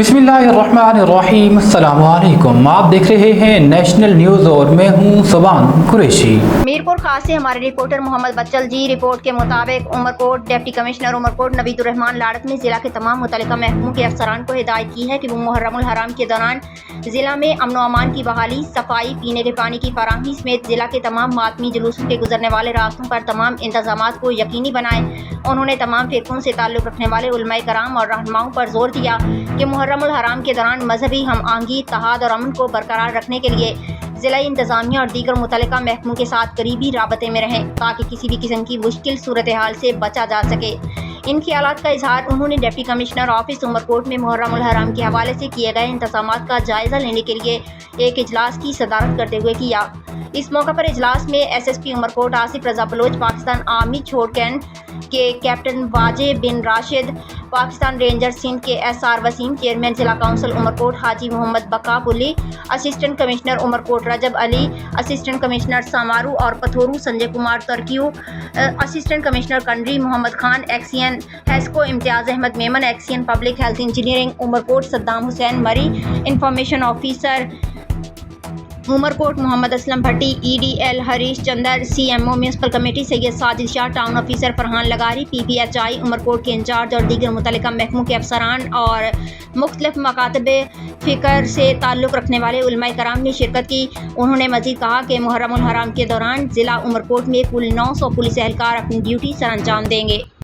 बिस्मिल्लाहिर्रहमानिर्रहीम। अस्सलाम वालेकुम। आप देख रहे हैं नेशनल न्यूज़ और मैं हूं सुबान कुरैशी। मीरपुर खास से हमारे रिपोर्टर मोहम्मद बच्चल जी रिपोर्ट के मुताबिक उमरकोट डिप्टी कमिश्नर उमरकोट नवीदुर रहमान लाड़क ने जिला के तमाम मुतल्लिका महकमों के अफसरान को हिदायत की है कि वो मुहर्रमुल हराम के दौरान जिला में अमन व अमान की बहाली, सफाई, पीने के पानी की फराहमी समेत जिला के तमाम मातमी जुलूसों के गुजरने वाले रास्तों पर तमाम इंतजामात को यकीनी बनाएं। उन्होंने तमाम फिरकों से ताल्लुक़ रखने वाले उलमाए कराम और रहनुमाओं पर जोर दिया कि मुहर्रमुल हराम के दौरान मजहबी हम आहंगी, इत्तेहाद और अमन को बरकरार रखने के लिए ज़िला इंतज़ामिया और दीगर मुतल्लिका महकमों के साथ करीबी राबते में रहें ताकि किसी भी किस्म की मुश्किल सूरत हाल से बचा जा सके। इन ख्यालात का इजहार उन्होंने डिप्टी कमिश्नर ऑफिस उमरकोट में मुहर्रमुल हराम के हवाले से किए गए इंतजामात का जायज़ा लेने के लिए एक इजलास की सदारत करते हुए किया। इस मौके पर इजलास में SSP Umarkot Asif Raza Baloch, Pakistan army Chhor cantt के कैप्टन वाजे बिन राशिद, पाकिस्तान रेंजर सिंध के SR वसीम, चेयरमैन जिला council Umarkot Haji Mohammad Bakapuli, assistant commissioner Umarkot Rajab Ali, assistant commissioner Samaro और Pithoro Sanjay Kumar Tarkyu, assistant commissioner Kunri Mohammad Khan, XEN HESCO Imtiaz Ahmed Memon, XEN public health engineering Umarkot Saddam Hussain Marri, information officer Umarkot Mohammad Aslam Bhatti, EDL Harish Chandar, CMO municipal committee Syed Sajid Shah, town officer Farhan Lagari, PPHI Umarkot के इंचार्ज और दीगर मुतल्लिका महकमों के अफसरान और मुख्तलिफ मकातबे फ़िक्र से ताल्लुक़ रखने वाले उलमाए कराम ने शिरकत की। उन्होंने मज़ीद कहा कि मुहर्रमुल हराम के दौरान ज़िला उमरकोट में कुल 900 पुलिस एहलकार अपनी ड्यूटी सर अंजाम देंगे।